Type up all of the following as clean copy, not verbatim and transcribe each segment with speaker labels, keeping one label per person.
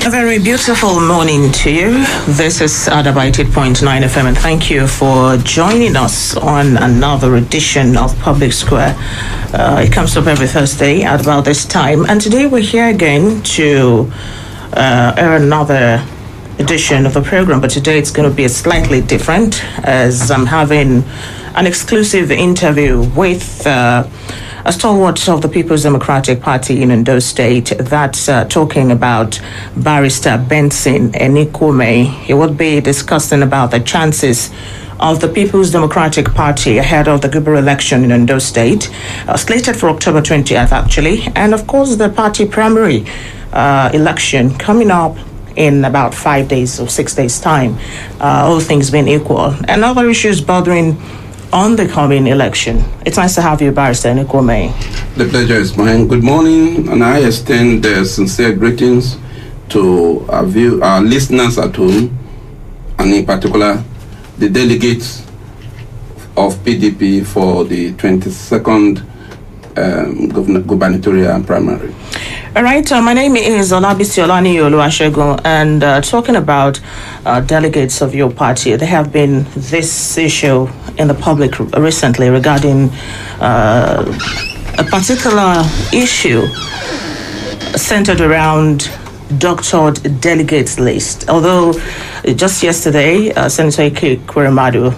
Speaker 1: A very beautiful morning to you. This is Adaba 88.9 FM, and thank you for joining us on another edition of Public Square. It comes up every Thursday at about this time, and today we're here again to air another edition of the program, but today it's going to be slightly different, as I'm having an exclusive interview with a stalwart of the People's Democratic Party in Ondo State that's talking about Barrister Benson Enikwome. He will be discussing about the chances of the People's Democratic Party ahead of the gubernatorial election in Ondo State, slated for October 20th, actually, and of course the party primary election coming up in about 5 days or 6 days' time, all things being equal, and other issues bothering on the coming election. It's nice to have you, Barrister Enikwome.
Speaker 2: The pleasure is mine. Good morning, and I extend sincere greetings to our listeners at home, and in particular, the delegates of PDP for the 22nd gubernatorial primary.
Speaker 1: All right, my name is Olabisi Olani Oluwasegun, and talking about delegates of your party, there have been this issue in the public recently regarding a particular issue centered around doctored delegates list. Although just yesterday, Senator Ike Ekweremadu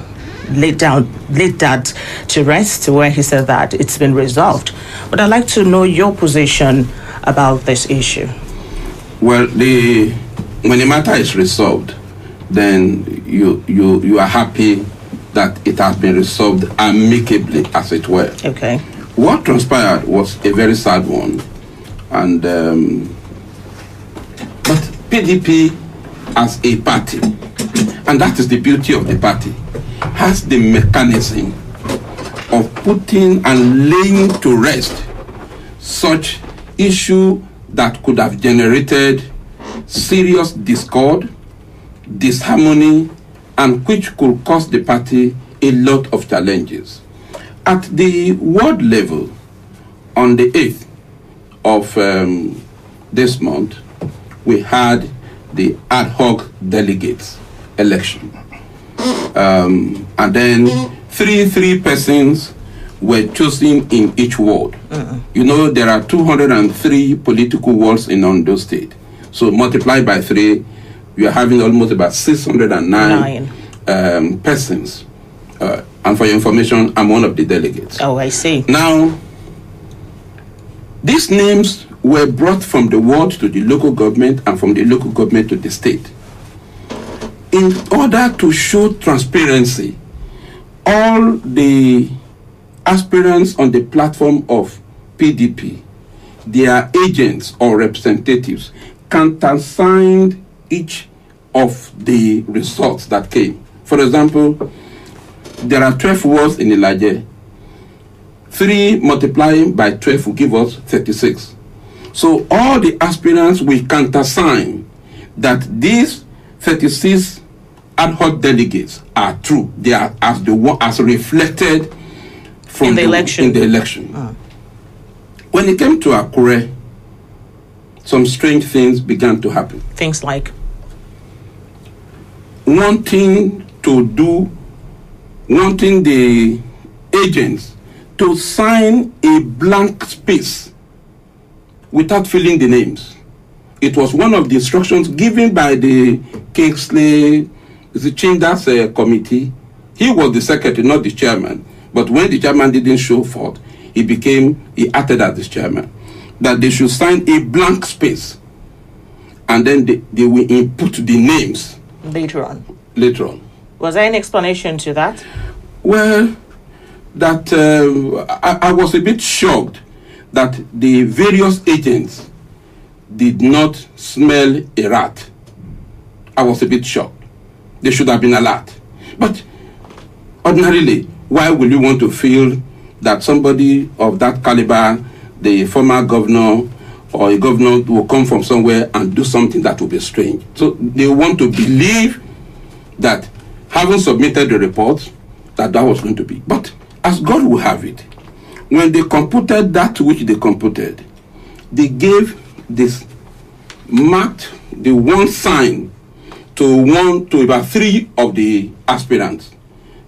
Speaker 1: laid that to rest, where he said that it's been resolved. But I'd like to know your position about this issue.
Speaker 2: Well, when the matter is resolved, then you are happy that it has been resolved amicably, as it were.
Speaker 1: Okay.
Speaker 2: What transpired was a very sad one, and but PDP as a party, and that is the beauty of the party, has the mechanism of putting and laying to rest such issue that could have generated serious discord, disharmony, and which could cause the party a lot of challenges. At the world level, on the 8th of this month, we had the ad hoc delegates election. And then three persons were chosen in each ward. You know, there are 203 political wards in Ondo State. So multiplied by 3, we are having almost about 609 persons. And for your information, I'm one of the delegates.
Speaker 1: Oh, I see.
Speaker 2: Now, these names were brought from the ward to the local government and from the local government to the state. In order to show transparency, all the aspirants on the platform of PDP, their agents or representatives, countersigned each of the results that came. For example, there are 12 wards in Ilaje. 3 multiplying by 12 will give us 36. So all the aspirants will countersign that these 36 ad hoc delegates are true. They are as reflected from
Speaker 1: in the election.
Speaker 2: When it came to Akure, some strange things began to happen.
Speaker 1: Things like
Speaker 2: wanting the agents to sign a blank space without filling the names. It was one of the instructions given by the Kingsley Chambers committee. He was the secretary, not the chairman. But when the chairman didn't show forth, he acted as the chairman, that they should sign a blank space, and then they will input the names
Speaker 1: later on. Was there any explanation to that?
Speaker 2: Well, that I was a bit shocked that the various agents did not smell a rat. I was a bit shocked. They should have been alert. But ordinarily, why will you want to feel that somebody of that caliber, the former governor or a governor, will come from somewhere and do something that will be strange? So they want to believe that, having submitted the report, that was going to be. But as God will have it, when they computed that which they computed, they gave this marked the one sign to about 3 of the aspirants.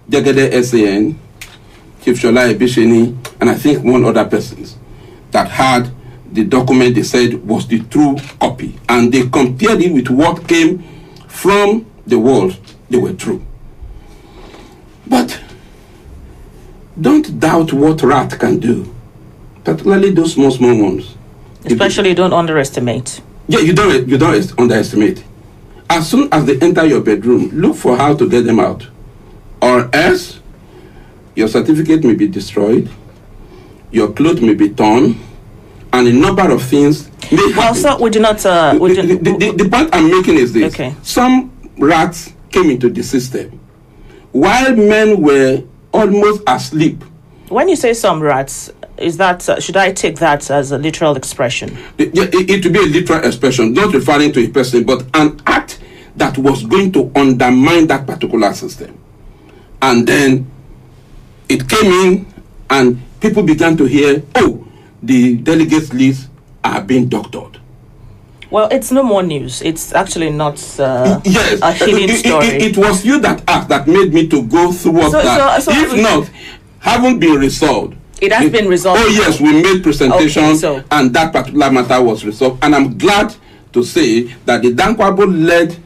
Speaker 2: Jagede SAN, Chief Shola Ebisheni, and I think one other persons that had the document they said was the true copy. And they compared it with what came from the world. They were true. But don't doubt what rat can do, particularly those small ones.
Speaker 1: Especially don't underestimate.
Speaker 2: Yeah, you don't underestimate. As soon as they enter your bedroom, look for how to get them out. Or else, your certificate may be destroyed, your clothes may be torn, and a number of things may happen.
Speaker 1: Well, sir, we do not...
Speaker 2: The point I'm making is this.
Speaker 1: Okay.
Speaker 2: Some rats came into the system while men were almost asleep.
Speaker 1: When you say some rats, is that should I take that as a literal expression?
Speaker 2: It would be a literal expression, not referring to a person, but an act that was going to undermine that particular system. And then it came in, and people began to hear, oh, the delegates list are being doctored.
Speaker 1: Well, it's no more news. It's actually not
Speaker 2: yes,
Speaker 1: a healing story.
Speaker 2: It was you that asked that made me to go through that. So if not, haven't been resolved.
Speaker 1: It has been resolved.
Speaker 2: Oh yes, we made presentations, and that particular matter was resolved. And I'm glad to say that the Dankwabo-led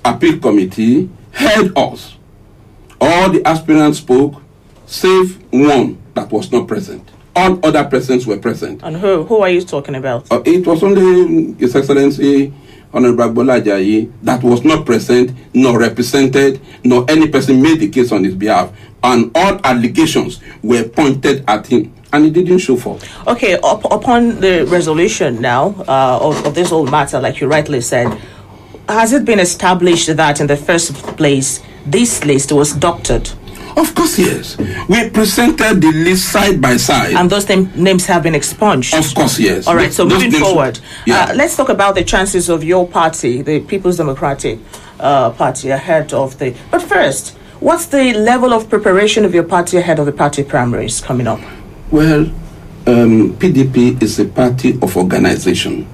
Speaker 2: appeal committee heard us. All the aspirants spoke, save one that was not present. All other persons were present.
Speaker 1: And who are you talking about?
Speaker 2: It was only His Excellency Honorable Bola Ajayi that was not present, nor represented, nor any person made the case on his behalf. And all allegations were pointed at him, and he didn't show forth.
Speaker 1: Okay, upon the resolution now of this whole matter, like you rightly said, has it been established that in the first place, this list was doctored?
Speaker 2: Of course, yes. We presented the list side by side.
Speaker 1: And those names have been expunged?
Speaker 2: Of course, yes.
Speaker 1: All right, so moving forward,
Speaker 2: let's
Speaker 1: talk about the chances of your party, the People's Democratic Party, ahead of the... But first, what's the level of preparation of your party ahead of the party primaries coming up?
Speaker 2: Well, PDP is a party of organization.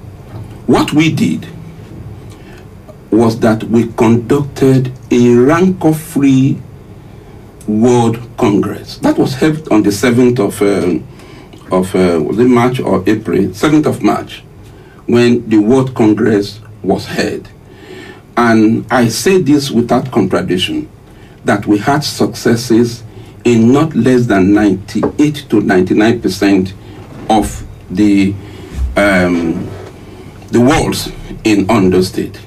Speaker 2: What we did was that we conducted a rancor-free World Congress. That was held on the 7th was it March or April? 7th of March, when the World Congress was held. And I say this without contradiction, that we had successes in not less than 98 to 99% of the wards in Ondo State.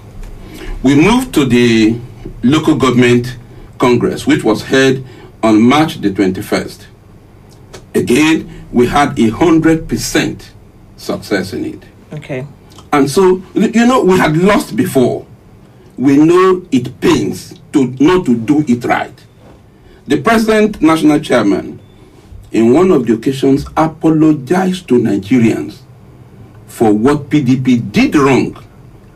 Speaker 2: We moved to the local government Congress, which was held on March the 21st. Again, we had 100% success in it.
Speaker 1: Okay.
Speaker 2: And so, we had lost before. We know it pains not to do it right. The President, National Chairman, in one of the occasions, apologized to Nigerians for what PDP did wrong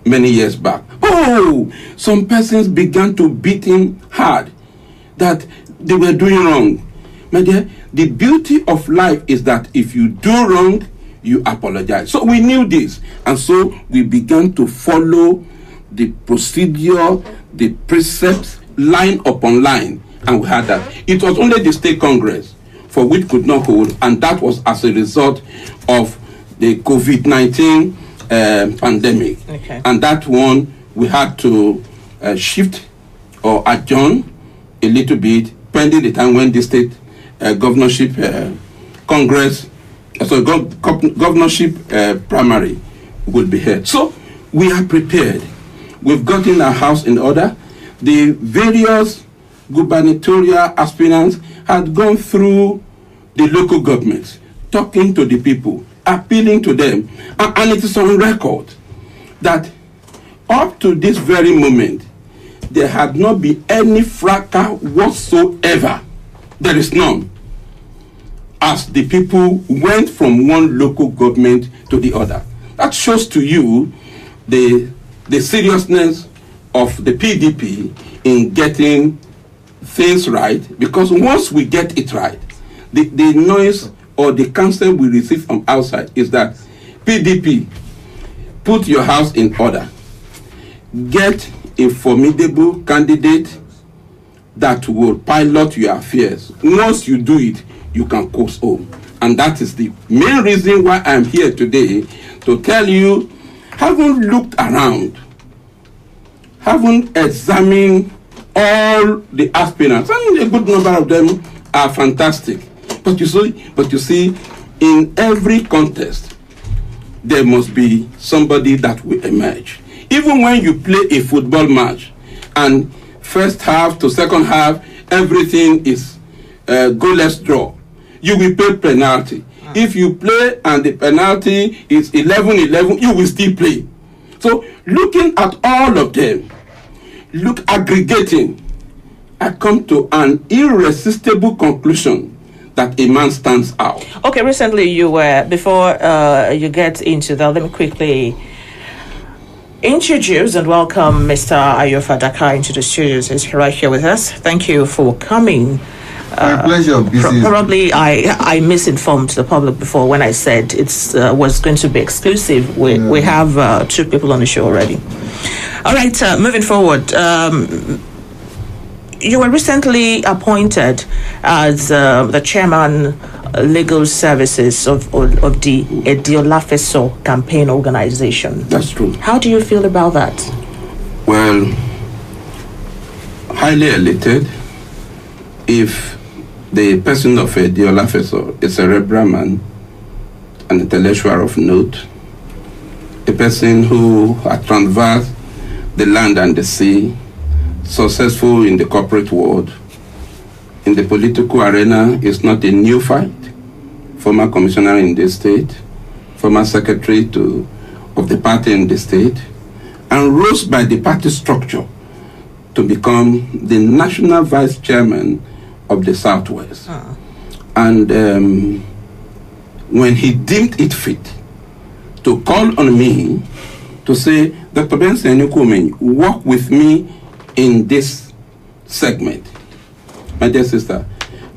Speaker 2: many years back. Oh, some persons began to beat him hard that they were doing wrong. My dear, the beauty of life is that if you do wrong, you apologize. So we knew this, and so we began to follow the procedure, the precepts, line upon line, and we had that. It was only the State Congress for which could not hold, and that was as a result of the COVID-19 pandemic.
Speaker 1: Okay.
Speaker 2: And that one we had to shift or adjourn a little bit, pending the time when the state governorship congress, governorship primary will be held. So we are prepared. We've gotten our house in order. The various gubernatorial aspirants had gone through the local governments, talking to the people, appealing to them, and it is on record that up to this very moment, there had not been any fracas whatsoever. There is none. As the people went from one local government to the other. That shows to you the seriousness of the PDP in getting things right, because once we get it right, the noise or the counsel we receive from outside is that PDP, put your house in order. Get a formidable candidate that will pilot your affairs. Once you do it, you can coast home. And that is the main reason why I'm here today, to tell you, having looked around, having examined all the aspirants, and a good number of them are fantastic. But you see, in every contest, there must be somebody that will emerge. Even when you play a football match, and first half to second half, everything is goalless draw, you will pay penalty. If you play and the penalty is 11-11, you will still play. So looking at all of them, aggregating, I come to an irresistible conclusion that a man stands out. Okay,
Speaker 1: recently you were, before you get into that, let me quickly introduce and welcome Mr. Ayo Fadaka into the studios. He's right here with us. Thank you for coming.
Speaker 3: My pleasure.
Speaker 1: Probably I misinformed the public before when I said it was going to be exclusive. We have 2 people on the show already. All right, moving forward. You were recently appointed as the chairman legal services of the Ediolafeso campaign organization.
Speaker 2: That's true.
Speaker 1: How do you feel about that?
Speaker 2: Well, highly elated. If the person of Ediolafeso is a cerebral man, an intellectual of note, a person who had traversed the land and the sea, successful in the corporate world, in the political arena, is not a new fight. Former commissioner in the state, former secretary of the party in the state, and rose by the party structure to become the national vice chairman of the Southwest. And when he deemed it fit to call on me to say, Dr. Benson Enukumen, work with me in this segment. My dear sister,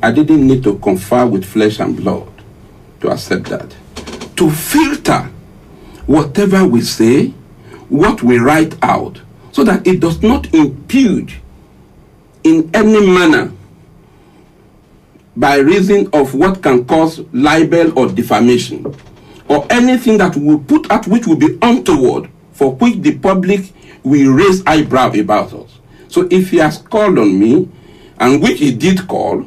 Speaker 2: I didn't need to confer with flesh and blood to accept that. To filter whatever we say, what we write out, so that it does not impede in any manner by reason of what can cause libel or defamation, or anything that will put at which will be untoward, for which the public will raise eyebrow about us. So if he has called on me, and which he did call,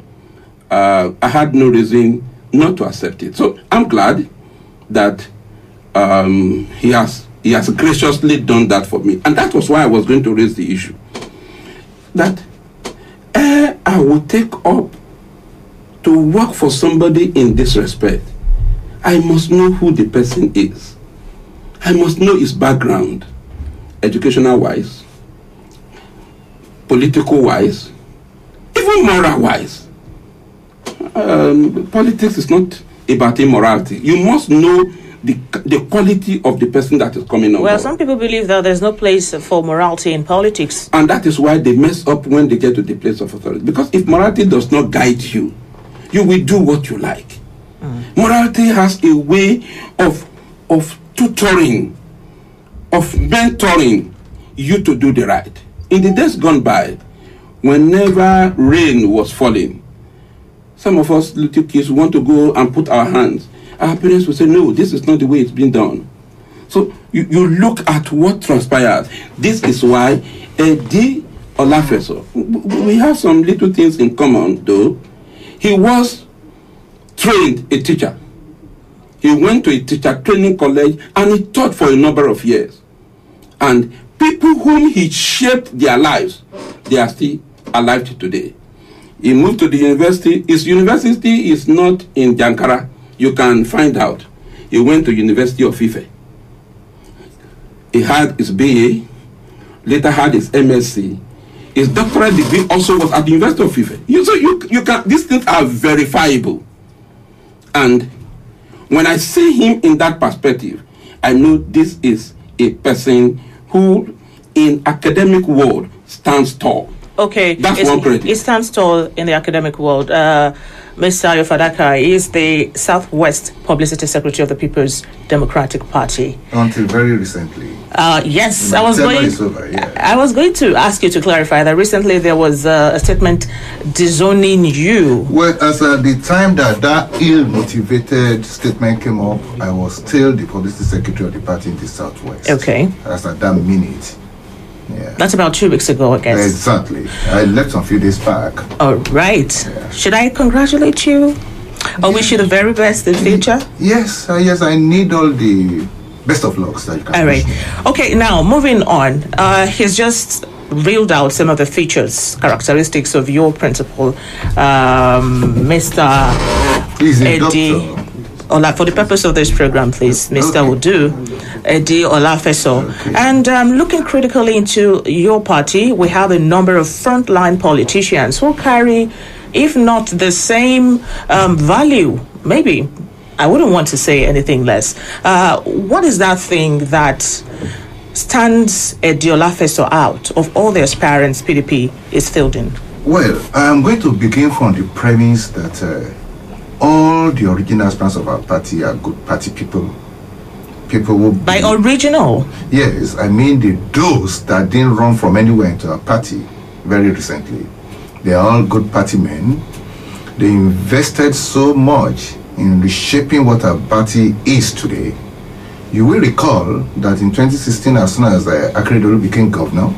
Speaker 2: I had no reason not to accept it. So I'm glad that he has graciously done that for me. And that was why I was going to raise the issue. That I will take up to work for somebody in this respect. I must know who the person is. I must know his background, educational-wise, political-wise, even moral-wise. Politics is not about immorality. You must know the quality of the person that is coming on.
Speaker 1: Well, some people believe that there's no place for morality in politics.
Speaker 2: And that is why they mess up when they get to the place of authority. Because if morality does not guide you, you will do what you like. Morality has a way of tutoring, of mentoring you to do the right. In the days gone by, whenever rain was falling, some of us little kids want to go and put our hands. Our parents will say, no, this is not the way it's been done. So you look at what transpired. This is why Ediolafeso, we have some little things in common though. He was trained a teacher. He went to a teacher training college and he taught for a number of years. And people whom he shaped their lives, they are still alive today. He moved to the university. His university is not in Jankara. You can find out. He went to University of Ife. He had his BA, later had his MSc. His doctorate degree also was at the University of Ife. You can, these things are verifiable. And when I see him in that perspective, I know this is a person who in academic world stands tall.
Speaker 1: Okay.
Speaker 2: That's one credit.
Speaker 1: It stands tall in the academic world. Mr. Ayo Fadaka is the Southwest Publicity Secretary of the People's Democratic Party.
Speaker 3: Until very recently.
Speaker 1: Yes, I was going to ask you to clarify that recently there was a statement disowning you.
Speaker 3: Well, as at the time that ill-motivated statement came up, I was still the Publicity Secretary of the party in the Southwest.
Speaker 1: Okay.
Speaker 3: As at that minute. Yeah.
Speaker 1: That's about 2 weeks ago, I guess.
Speaker 3: Exactly. I left a few days back.
Speaker 1: All right. Yeah. Should I congratulate you or wish you the very best in future?
Speaker 3: Yes, I need all the best of lucks that you can.
Speaker 1: All right. Okay, now moving on. He's just reeled out some of the features, characteristics of your principal, Mr. Eddie. For the purpose of this program, please, Mr. Udu, Eddie Olafeso. Okay. And looking critically into your party, we have a number of frontline politicians who carry, if not the same value, maybe, I wouldn't want to say anything less. What is that thing that stands Eddie Olafeso out of all the aspirants PDP is fielding?
Speaker 3: Well, I'm going to begin from the premise that all the original aspirants of our party are good party people. People who...
Speaker 1: By original?
Speaker 3: Yes, I mean those that didn't run from anywhere into our party very recently. They are all good party men. They invested so much in reshaping what our party is today. You will recall that in 2016, as soon as Akeredolu became governor,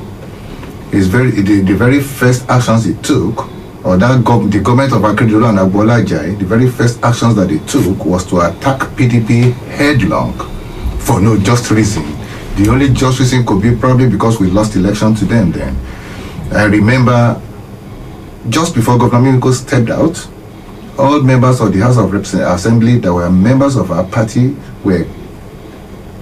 Speaker 3: the very first actions he took, or the government of Akeredolu and Agboola Ajayi, the very first actions that they took was to attack PDP headlong for no just reason. The only just reason could be probably because we lost election to them then. I remember just before Governor Mimiko stepped out, all members of the House of Representatives Assembly that were members of our party were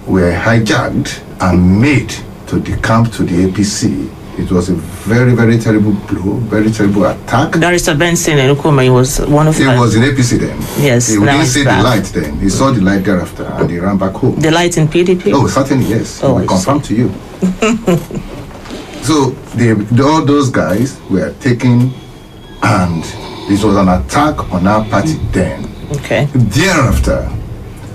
Speaker 3: hijacked and made to decamp to the APC. It was a very, very terrible blow, very terrible attack.
Speaker 1: Barrister Benson Enukuma was one of them.
Speaker 3: He was in APC then.
Speaker 1: Yes.
Speaker 3: He didn't see the light then. He saw the light thereafter and he ran back home.
Speaker 1: The light in PDP?
Speaker 3: Oh, certainly, yes. I will confirm to you. So, all those guys were taken and this was an attack on our party then.
Speaker 1: Okay.
Speaker 3: Thereafter,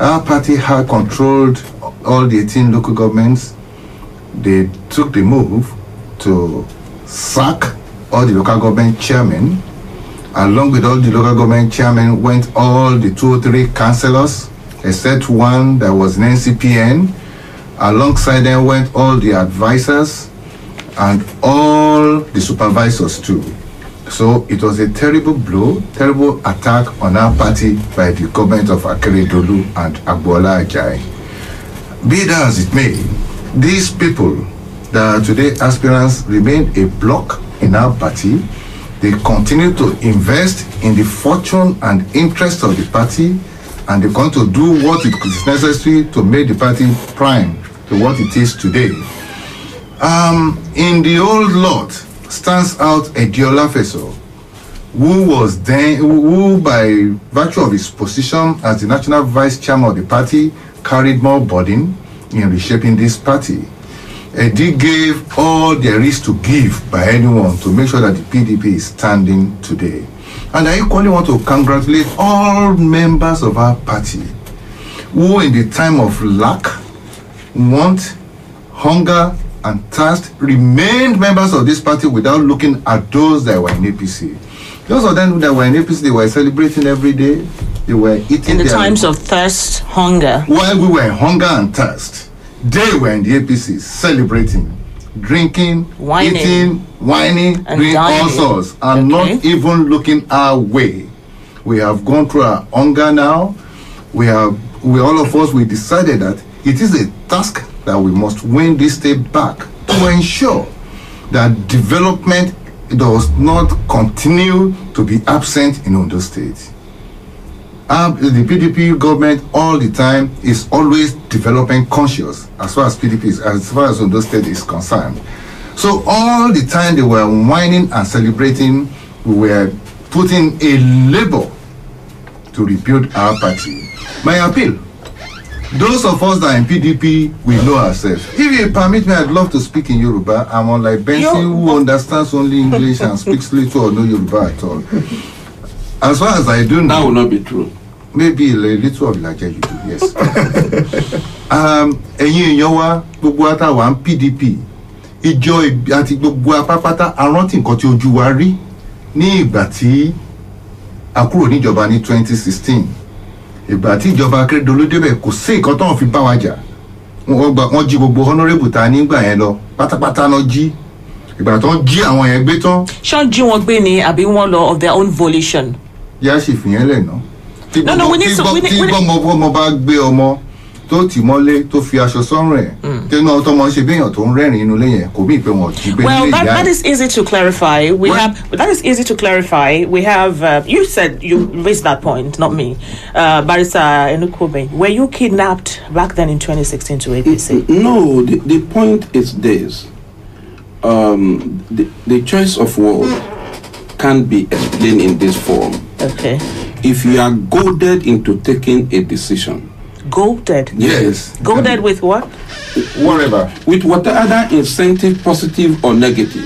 Speaker 3: our party had controlled all the 18 local governments. They took the move to sack all the local government chairmen. Along with all the local government chairmen went all the 203 councillors, except one that was an NCPN. Alongside them went all the advisors and all the supervisors too. So it was a terrible blow, terrible attack on our party by the government of Akeredolu and Agboola Ajayi. Be that as it may, these people that are today aspirants remain a block in our party. They continue to invest in the fortune and interest of the party, and they want to do what is necessary to make the party prime to what it is today. In the old lot stands out Eddie Olafeso, who by virtue of his position as the national vice chairman of the party carried more burden in reshaping this party. Eddie gave all there is to give by anyone to make sure that the PDP is standing today. And I equally want to congratulate all members of our party who in the time of lack, want, hunger and thirst remained members of this party without looking at those that were in APC. Those of them that were in APC, they were celebrating every day. They were eating.
Speaker 1: In the times of thirst, hunger.
Speaker 3: While we were in hunger and thirst, they were in the APC celebrating, drinking,
Speaker 1: whining,
Speaker 3: eating, whining,
Speaker 1: and
Speaker 3: doing all sorts, and not even looking our way. We have gone through our hunger now. We all of us, we decided that it is a task that we must win this state back to ensure that development does not continue to be absent in Ondo State. The PDP government all the time is always development conscious as far as PDP is, as far as Ondo State is concerned. So all the time they were whining and celebrating, we were putting a labor to rebuild our party. My appeal those of us that are in PDP, we know ourselves. If you permit me, I'd love to speak in Yoruba. I'm unlike Benson, who understands only English and speaks little or no Yoruba at all. As far as I do know,
Speaker 2: that will not be true.
Speaker 3: Maybe a little of Ilaje you do, yes. Ẹ̀yin èèyàn wa gbogbo àtàwọn PDP ìjọ àti gbogbo apápátá arántí nǹkan tí ojú wa rí ní ìgbà tí a kúrò níjọba ní 2016. Ìgbà tí ìjọba Akérédolú débẹ̀ kò sí nǹkan tó ń fi bá wa jà. Wọ́n jí gbogbo honourable ta nígbà yẹn lọ pátápátá náà jí. Ìgbà tó ń jí àwọn yẹn gbé tán.
Speaker 1: Ṣé jí wọn gbé ni àbí wọ́n lọ of their own volition?
Speaker 3: Yá sì fìyẹn lẹ̀ náà.
Speaker 1: No, we need to.
Speaker 3: Tí ọmọ bá gbé ọmọ tó tì mọ́lé tó fi aṣọ sọ́rùn ẹ̀ tẹ́nu ọtọ́ mọ́ ṣe béèyàn tó ń rẹ́rìn inú ilé yẹn kò bí pé wọ́n jí gbé nílé ìyá ẹ̀.
Speaker 1: Well, that is easy to clarify. That is easy to clarify. We have. You said you raised that point, not me. Barrister Enukobe, were you kidnapped back then in 2016 to APC?
Speaker 2: No, the point is this. The choice of word can't be explained in this form.
Speaker 1: Okay.
Speaker 2: If you are goaded into taking a decision.
Speaker 1: Goaded?
Speaker 2: Yes.
Speaker 1: Goaded with what?
Speaker 3: Whatever.
Speaker 2: With whatever incentive, positive or negative.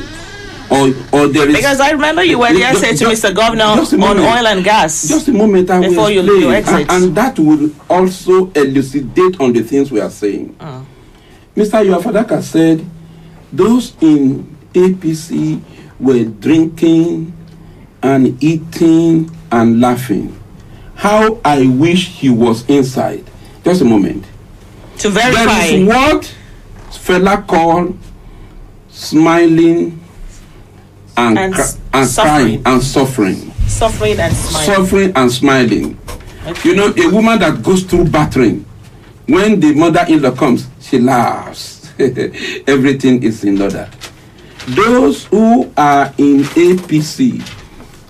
Speaker 2: Or there is.
Speaker 1: Because I remember you were there saying to Mr. Governor on oil and gas.
Speaker 2: Just a moment, I will
Speaker 1: before you exit.
Speaker 2: And that will also elucidate on the things we are saying. Mr. Yuafadaka said those in APC were drinking and eating and laughing. How I wish he was inside. Just a moment.
Speaker 1: To verify.
Speaker 2: There is what Fela called smiling and crying and suffering.
Speaker 1: Suffering and smiling.
Speaker 2: Suffering and smiling.
Speaker 1: Okay.
Speaker 2: You know, a woman that goes through battering, when the mother-in-law comes, she laughs. Everything is in order. Those who are in APC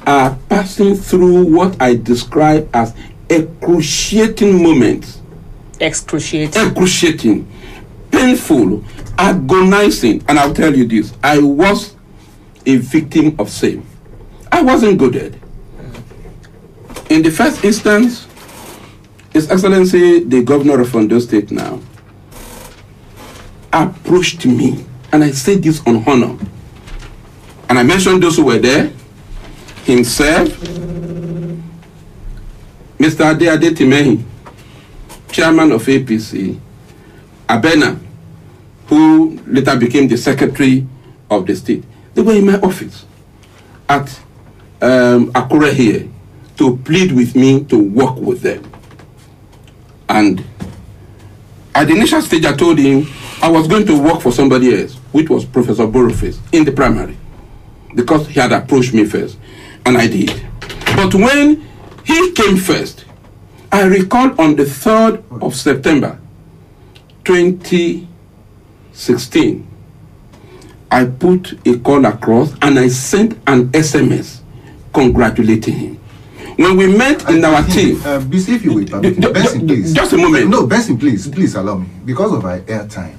Speaker 2: are passing through what I describe as excruciating moments. Excruciating, painful, agonizing. And I'll tell you this, I was a victim of same. I wasn't goaded. In the first instance, His Excellency, the Governor of Ondo State now, approached me, and I say this on honor. And I mentioned those who were there, himself, Mr. Ade Timehi, chairman of APC, Abena, who later became the secretary of the state. They were in my office at Akure here to plead with me to work with them. And at the initial stage, I told him I was going to work for somebody else, which was Professor Boroface in the primary, because he had approached me first, and I did. But when he came first, I recall on the 3rd of September 2016, I put a call across and I sent an SMS congratulating him. When we met in our team...
Speaker 3: if you wait, Benson, please.
Speaker 2: Just a moment.
Speaker 3: No, Benson, please allow me. Because of our airtime,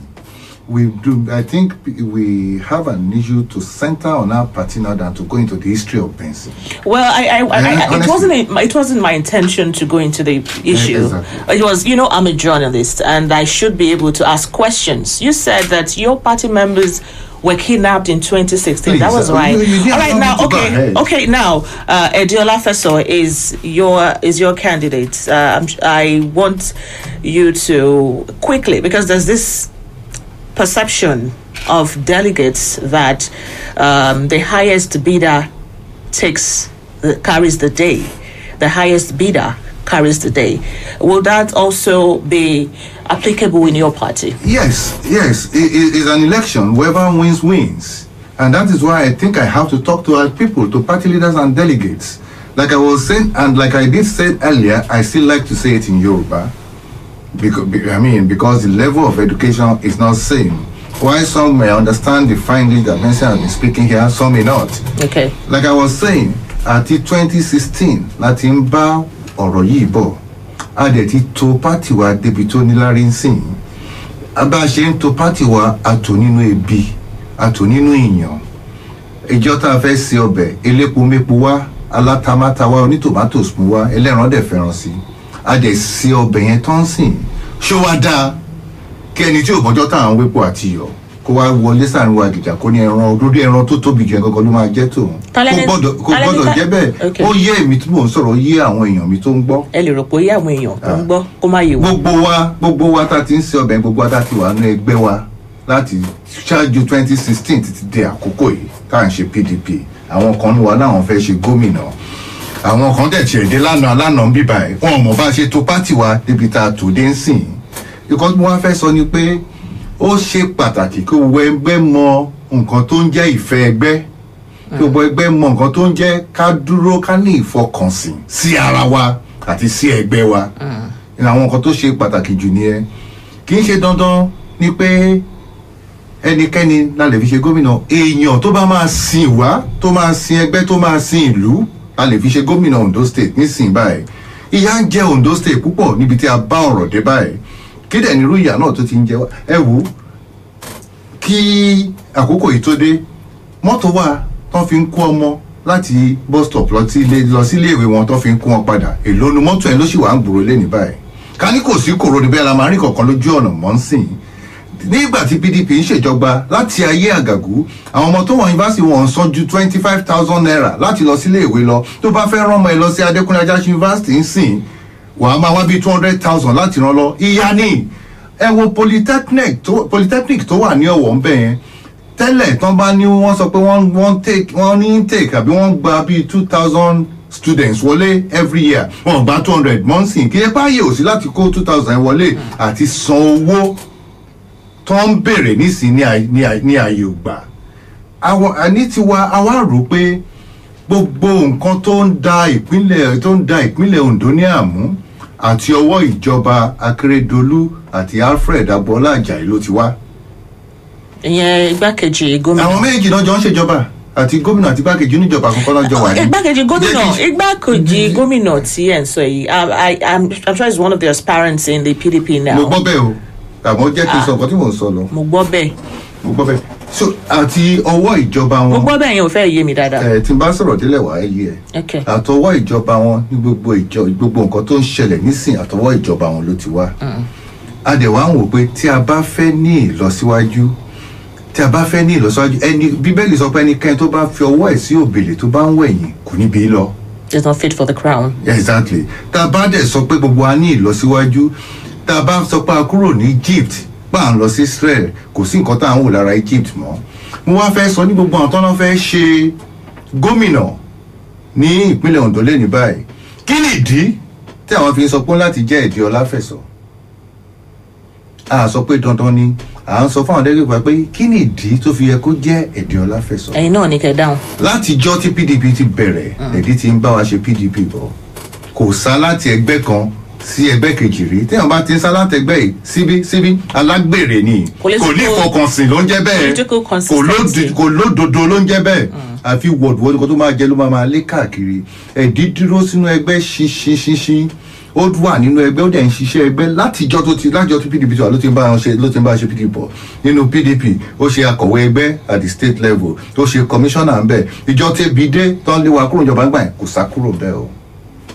Speaker 3: I think we have an issue to center on our party now than to go into the history of Benson.
Speaker 1: Well, it wasn't my intention to go into the issue.
Speaker 3: Exactly.
Speaker 1: It was, I'm a journalist and I should be able to ask questions. You said that your party members were kidnapped in 2016.
Speaker 3: Please,
Speaker 1: that was right.
Speaker 3: All
Speaker 1: right now, okay. Now, Ediola Feso is your candidate. I want you to quickly, because there's this perception of delegates that the highest bidder carries the day. The highest bidder carries the day. Will that also be applicable in your party?
Speaker 3: Yes. It's an election. Whoever wins. And that is why I think I have to talk to our people, to party leaders and delegates. Like I was saying, and like I did say earlier, I still like to say it in Yoruba. Because the level of education is not the same. While some may understand the fine English that Benson has been speaking here, some may not.
Speaker 1: Okay.
Speaker 3: Like I was saying, at 2016, láti ń bá ọ̀rọ̀ yìí bọ̀, a dẹ̀ ti tò party wa débi tó níláárí ń sìn. Bá a ṣe ń tò party wa, a tò nínú ebi, a tò nínú ìyàn. Ìjọ tá a fẹ́ ṣe ọbẹ̀, elépo mépo wá, alátamátá wá, onítòmátòs mú wá, ẹlẹ́ran dẹ̀ fẹ́ràn sí. A dẹ̀ ṣe ọbẹ̀ yẹn tán sìn. ṣó wá dáa kí ẹni tí ò mọ́jọ́ táwọn wépo àti iyọ̀ kó wá wọlé sáàrin wa gìjà kó ní ẹran lórí ẹran tó tóbi jù ẹ̀kọ́kọ́ ló máa jẹ́ tòun kò gbọ́dọ̀ jẹ́ bẹ́ẹ̀ ó yé èmi tí mò ń sọ̀rọ̀ yé àwọn èèyàn mi tó ń gbọ́.
Speaker 1: ẹ lè rò pé ó yé àwọn èèyàn tó ń gbọ́ kó má yé wọn.
Speaker 3: gbogbo wa tá a ti ń ṣe ọbẹ̀ gbogbo wa tá a ti wà nínú ẹgbẹ́ wa láti ṣáájú 2016 títí dé àkókò yìí tá à ń ṣe PDP àwọn kan ní wa láwọn fẹ́ ṣe gómìnà àwọn kan dẹ̀ tiẹ̀ dé lánàá ń bíbá ẹ̀ wọn ò mọ̀ bá ṣe tó pátì wa débi tá a tò dé ń sìn ìkọ́ tí wọ́n fẹ́ sọ ni pé ó ṣe pàtàkì kí gbogbo ẹgbẹ́ mọ nǹkan tó ń jẹ́ ìfẹ́ ẹgbẹ́ kí gbogbo ẹgbẹ́ mọ nǹkan tó ń jẹ́ ká dúró ká ní ìfọkànsìn sí ara wa àti sí ẹgbẹ́ wa àwọn nǹkan tó ṣe pàtàkì jù nìyẹn kì í ṣe dandan ni pé ẹnikẹ́ni la lè fi ṣe gómìnà èèyàn tó bá máa sin ìwà tó máa sin ẹgbẹ́ tó máa sin ìlú a lè fi ṣe gómìnà Ondo State nísìnyí báyìí ìyà ń jẹ Ondo State púpọ̀ níbi tí a bá ọ̀rọ̀ dé báyìí kéde nírú ìyà náà tó ti ń jẹ wá ẹ wò kí àkókò yìí tó dé mọ́tò wà tán fi ń kó ọmọ láti bus stop lọ sí iléèwé wọn tán fi ń kó wọn padà èló nu mọ́tò ẹ̀ ló sì wà ń gbòòrò lé ní báyìí ká ní kò sí kòrò níbẹ̀ la máa rí kankan lójú ọ̀nà mọ́ ń sìn nígbà tí PDP ń ṣèjọba láti ayé àgàgù àwọn ọmọ tó wọ yunifásitì wọn san ju 25,000 naira láti lọ sí iléèwé lọ tó bá fẹ́ rán ọmọ ẹ lọ sí Adékúnlé Ajáṣin yunifásitì ń sìn wàá máa wá bí 200,000 láti rán lọ ìyá ni ẹ wo polytechnic tó wà ní Ọ̀wọ̀ ńbẹ̀ yẹn tẹ́lẹ̀ tán bá ní wọ́n sọ pé wọ́n ní intake àbí wọ́n gba bí 2,000 students wọlé every year wọ́n gba 200 mọ́nsìn kí ẹ bá yẹ òsì láti kó 2,000 wọlé àti san owó tó ń bèrè nísìn ní ààyè ògbà àní tiwa àwa rò pé gbogbo nǹkan tó ń da ìpínlẹ̀ Ondo ní àmú àti ọwọ́ ìjọba Akérédolú àti Alfred Agboola Ajayi ló ti wá.
Speaker 1: ìyẹn igbákejì gómìnà.
Speaker 3: àwọn méjì náà jọ ń ṣèjọba àti gómìnà àti igbákejì oníjọba àkọ́kọ́ náà jọ wà ní. igbákejì
Speaker 1: gómìnà tí ẹ̀ ń sọ yìí I'm sure he's one of the aspirants in the PDP now.
Speaker 3: mo gbọ́ bẹ́ẹ̀ o àmọ́ jẹ́ kí n sọ nǹkan tí mò ń sọ lọ.
Speaker 1: mo gbọ́ bẹ́ẹ̀.
Speaker 3: so àti ọwọ́ ìjọba wọn.
Speaker 1: mo gbọ́ bẹ́ẹ̀ yẹn ò fẹ́ yé mi dáadáa.
Speaker 3: tí n bá sọ̀rọ̀ délẹ̀ wá yé ẹ. àtọwọ́ ìjọba wọn ní gbogbo nǹkan tó ń ṣẹlẹ̀ nísìn àtọwọ́ ìjọba wọn ló ti wá. a dẹ̀ wá ń wò pé tí a bá fẹ́ ní ìlọsíwájú ẹni bíbélì sọ pé ẹnikẹ́ni tó bá fi ọwọ́ ẹ̀ sí òbèlè tó bá ń wẹ̀yìn kò ní bí lọ.
Speaker 1: it's not fit for the crown.
Speaker 3: Exactly. tá a bá dẹ̀ sọ pé gbogbo wa ní ìlọsíwájú tá a bá sọ pé a kúrò ní Egypt pa ń lọ sí Israel kò sí nǹkan tá à ń wò lára Egypt mọ́ mo wá fẹ́ sọ ní gbogbo àwọn tó náà fẹ́ ṣe gómìnà ní ìpínlẹ̀ Ondo lẹ́ni báyìí kí ni ìdí tí àwọn fi ń sọ pé láti jẹ́ Ẹ̀dí Ọláfẹ̀sọ a sọ pé dandan ni à ń sọ fún àwọn dẹ́gbẹ̀pá pé kí ni ìdí tó fi yẹ kó jẹ́ Ẹ̀dí Ọláfẹ̀sọ.
Speaker 1: ẹ̀yin náà ní kẹ́ dáhùn.
Speaker 3: látijọ́ tí PDP ti bẹ̀rẹ̀ Ẹ̀dí ti ń bá wa ṣe PDP bọ̀ kò sá láti ẹgbẹ́ kan sí ẹgbẹ́ kejì rí téèyàn bá ti ń sá láti ẹgbẹ́ yìí síbí alágbèrè ni kò ní ìfọkànsìn ló ń jẹ́ bẹ́ẹ̀ kò lódodo ló ń jẹ́ bẹ́ẹ̀ àfi wọ̀dùwọ̀dù kan tó máa jẹ́ ló máa lé káàkiri Ẹ̀dí dúró sínú ẹgbẹ́ ṣinṣinṣinṣin ó wà nínú ẹgbẹ́ ó dẹ̀ ń ṣiṣẹ́ ẹgbẹ́ látijọ́ tó PDP tó wà ló ti ń bá ṣe PDP bọ̀ nínú PDP ó ṣe akọ̀wé ẹgbẹ́ at the state level ó ṣe commissioner ń bẹ̀ ìjọ tẹ́bi dé tán lé wa kúrò ìjọba gbà yẹn kò sá kúrò bẹ́ẹ̀ o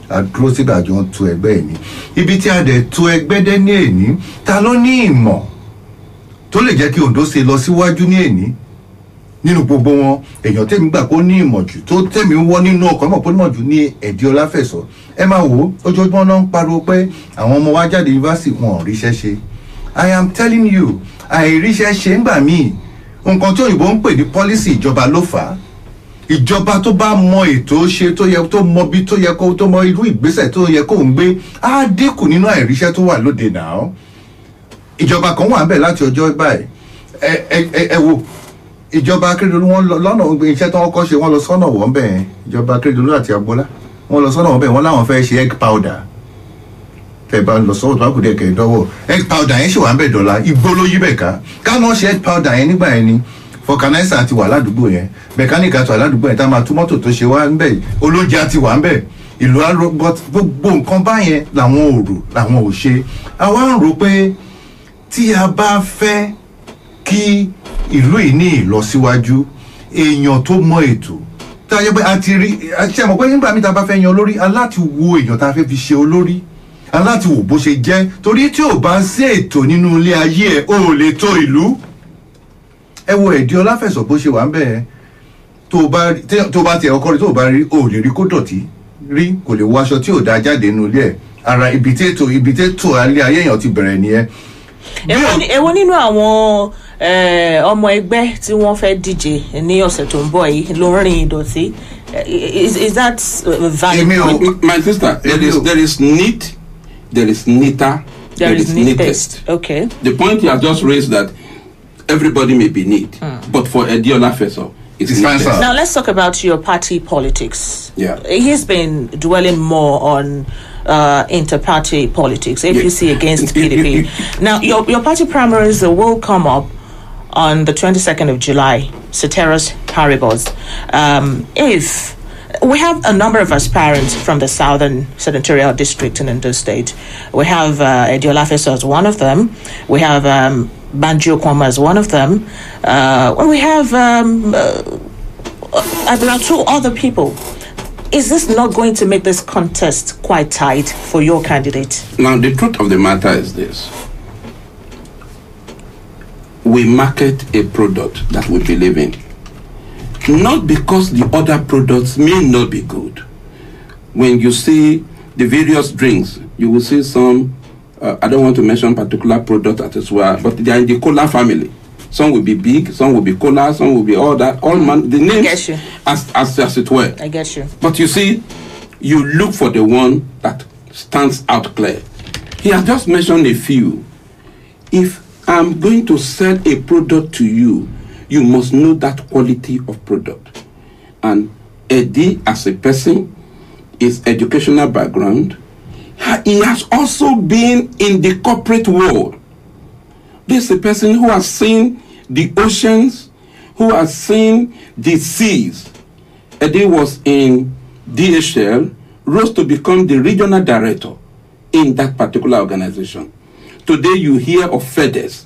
Speaker 3: àdúró síbi àjọ ń tu ẹgbẹ́ ẹ̀ ní ibi tí a dẹ̀ tu ẹgbẹ́ dé ní èní ta ló ní ìmọ̀ tó lè jẹ́ kí Ondo ṣe lọ síwájú ní èní nínú gbogbo wọn èèyàn tẹ̀mí gbà kó ní ìmọ̀ jù tó tẹ̀mí wọ́n nínú ọkọ̀ mọ̀ kó nímọ̀ jù ní Ẹ̀dí Ọláfẹ̀sọ ẹ máa wò ó ojoojúmọ́ náà ń pariwo pé àwọn ọmọ wa jáde yunifásitì wọn ò ríṣẹ́ ṣe I am telling you àìríṣẹ́ ṣe ń gbà míì nǹkan tí òyìnbó ń pè ní policy ìjọba ló fà á ìjọba tó bá mọ ètò ṣe tó yẹ tó mọ bí tó yẹ kó tó mọ irú ìgbésẹ̀ tó yẹ kó ń gbé á dínkù nínú àìríṣẹ́ tó wà lóde náà ìjọba kan wà bẹ́ẹ̀ láti ọjọ́ báyìí ẹ wo ìjọba Akérédolú wọn lọ́nà iṣẹ́ tó wọ́n kọ́ ṣe wọ́n lọ sọ́nà wọ́n bẹ́ẹ̀ ìjọba Akérédolú àti Agboola wọ́n lọ sọ́nà wọ́n bẹ́ẹ̀ wọ́n láwọn fẹ́ ṣe egg powder tẹ̀ bá lọ sọ́wọ́ tó bá kù dé kẹ̀ dọ́wọ́ egg powder yẹn ṣì wà ń bẹ̀ dọ́là igbó ló yí bẹ̀ ká káná ṣe egg powder yẹn nígbà yẹn ni fọkànáísà ti wà ládùúgbò yẹn mẹkáníkà ti wà ládùúgbò yẹn tá a máa tú mọ́tò tó ṣe wá ń bẹ̀ olóúnjẹ ti wà ń bẹ̀ ìlú arọgbọ gbogbo nǹkan báyẹn làwọn ò rò làwọn ò ṣe àwa ń rò pé tí a bá fẹ́ kí ìlú yìí ní ìlọsíwájú èèyàn tó mọ ètò tá a yẹ pé a ti rí ṣe mọ̀ pé nígbà míì tá a bá fẹ́ yan olórí aláti wo èèyàn tá a fẹ́ fi ṣe olórí aláti wò bó ṣe jẹ́ torí tí ò bá sí ètò nínú ilé ayé ẹ̀ ò lè tó ìlú. Ẹ wo Ẹ̀dí Ọláfẹ̀sọ bó ṣe wà ń bẹ̀ tó bá tiẹ̀ ọkọ rí tó bá rí ò lè rí kó dọ̀tí rí kò lè wọ aṣọ tí ò dáa jáde nínú ilé ẹ̀ ara ibi tètò alẹ́ ayé èèyàn ti bẹ̀rẹ̀ nìyẹn.
Speaker 1: Èwo nínú àwọn ọmọ ẹgbẹ́ tí wọ́n fẹ́ díje ní ọ̀sẹ̀ tó ń bọ̀ yìí ló ń rìn ìdọ̀tí? Is that valid?
Speaker 2: My sister, there is neat, there is neater, there is neatest.
Speaker 1: Okay.
Speaker 2: The point you have just raised that everybody may be neat, but for Ẹ̀dí Ọláfẹ̀sọ, it's neatest.
Speaker 1: Now let's talk about your party politics.
Speaker 2: Yeah.
Speaker 1: He's been dwelling more on inter-party politics, APC against PDP. Now, your party primaries will come up on the 22nd of July, ceteris paribus. If we have a number of aspirants from the Southern Senatorial District in Ondo State, we have Ẹ̀dí Ọláfẹ̀sọ as one of them. We have Banji Okwama as one of them. We have there are two other people. Is this not going to make this contest quite tight for your candidate?
Speaker 2: Now, the truth of the matter is this. We market a product that we believe in. Not because the other products may not be good. When you see the various drinks, you will see some, I don't want to mention particular product as well, but they are in the cola family. Some will be big, some will be cola, some will be all that. The names as it were.
Speaker 1: I get you.
Speaker 2: But you see, you look for the one that stands out clear. He has just mentioned a few. If I'm going to sell a product to you, you must know that quality of product. And Ẹ̀dí, as a person, his educational background, he has also been in the corporate world. This is a person who has seen the oceans, who has seen the seas. Ẹ̀dí was in DHL, rose to become the regional director in that particular organization. Today you hear of FedEx.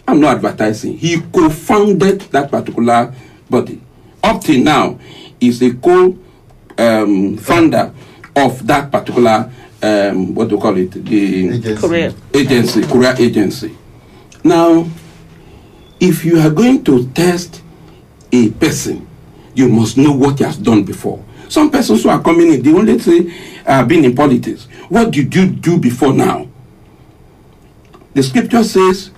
Speaker 2: I'm not advertising. He co-founded that particular body. Up till now, he's a co-founder of that particular, what do you call it? The
Speaker 1: Career
Speaker 2: agency. Now, if you are going to test a person, you must know what he has done before. Some persons who are coming in, they only say, I've been in politics. What did you do before now? The scripture says,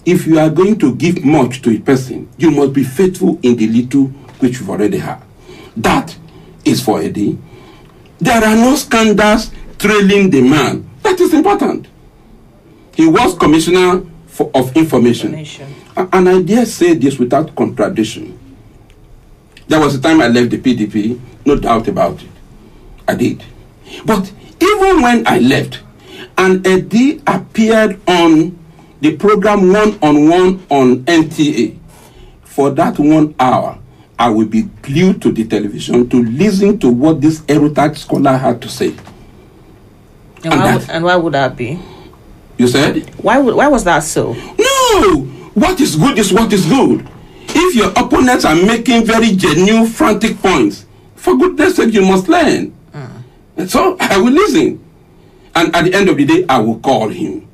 Speaker 2: if you are going to give much to a person, you must be faithful in the little which you already have. That is for Ẹ̀dí. There are no scandals trailing the man. That is important. He was Commissioner of Information. And I dare say this without contradiction. There was a time I left the PDP, no doubt about it. I did. But even when I left, and Ẹ̀dí appeared on the program one-on-one on NTA, for that 1 hour, I will be glued to the television to listen to what this erudite scholar had to say.
Speaker 1: And why would that be?
Speaker 2: You said?
Speaker 1: Why was that so?
Speaker 2: No! What is good is what is good. If your opponents are making very genuine, frantic points, for goodness sake, you must learn. And so I will listen. And at the end of the day, I will call him.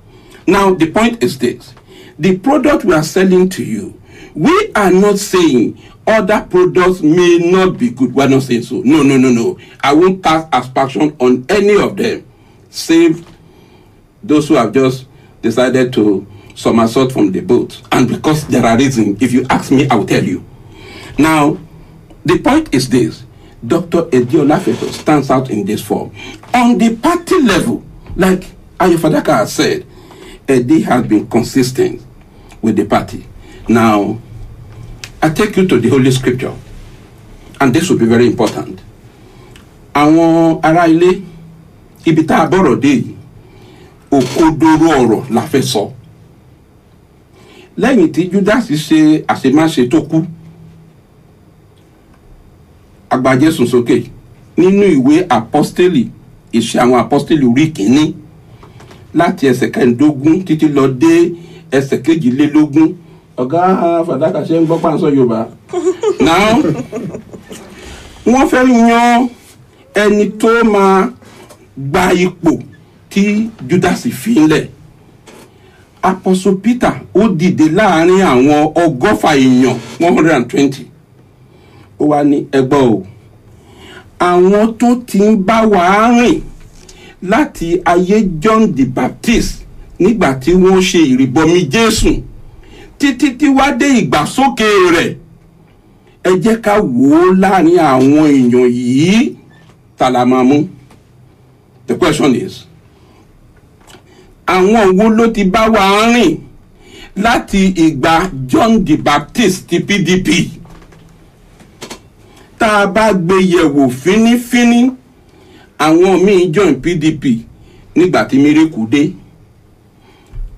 Speaker 2: Now, the point is this. The product we are selling to you, we are not saying other products may not be good. We are not saying so. No. I won't cast aspersion on any of them, save those who have just decided to somersault from the boat. And because there are reasons, if you ask me, I will tell you. Now, the point is this. Dr. Ẹ̀dí Ọláfẹ̀sọ stands out in this form. On the party level, like Ayo Fadaka has said, Ẹ̀dí has been consistent with the party. Now, I take you to the Holy Scripture, and this will be very important. Àwọn ará ilé, ibi tá a bọ̀rọ̀ dé yìí, òkodoro ọ̀rọ̀ la fẹ́ sọ. Lẹ́yìn tí Judas ṣe àṣemáṣe tó kú, àgbà Jésù sókè nínú ìwé apọ́stélì, ìṣe àwọn apọ́stélì orí kìíní, láti ẹsẹ̀ kẹẹ̀ẹ́dógún títí lọ dé ẹsẹ̀ kejìlélógún. Ọ̀gá Fàdákà ṣe ń gbọ́ pàǹsọ Yorùbá. Now, wọ́n fẹ́ yan ẹni tó máa gba ipò tí Judas fi ń lẹ̀. Apostle Peter ó dìde láàrin àwọn 120. Ó wá ní ẹgbọ́ o, àwọn tó ti ń bá wa rìn láti ayé John the Baptist nígbà tí wọ́n ṣe ìrìbọmi Jésù títí tí wá dé ìgbàsókè rẹ̀, ẹ jẹ́ ká wò ó láàrin àwọn èèyàn yìí ta la máa mú. The question is, àwọn wo ló ti bá wa rìn láti ìgbà John the Baptist ti PDP? Tá a bá gbé yẹ̀wò fínífíní, àwọn míì join PDP nígbà tí miracle dé,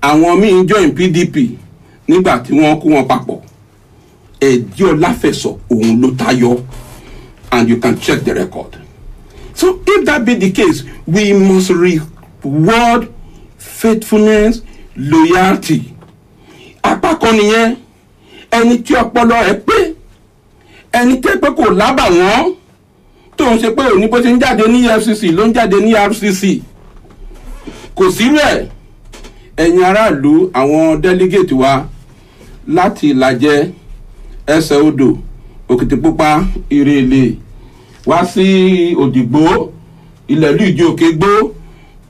Speaker 2: àwọn míì join PDP nígbà tí wọ́n kó wọn papọ̀. Ẹ̀dí Ọláfẹ̀sọ òun ló tayọ, and you can check the record. So if that be the case, we must reward faithfulness, loyalty. Apá kan nìyẹn, ẹni tí ọpọlọ ẹ̀ pé, ẹni tẹ́ pé kò lábàwọ́n, tó ń ṣe pé òní bó ti ń jáde ní EFCC ló ń jáde ní RCC, kò sí rẹ̀. Ẹ̀yin aráàlú, àwọn delegate wa láti Ìlàjẹ, Ẹsẹ̀ Odò, Òkìtìpupa, Ìrẹ̀lẹ̀, wá sí Òdìgbò, Ìlẹ̀lú Ìjì-Òkègbó,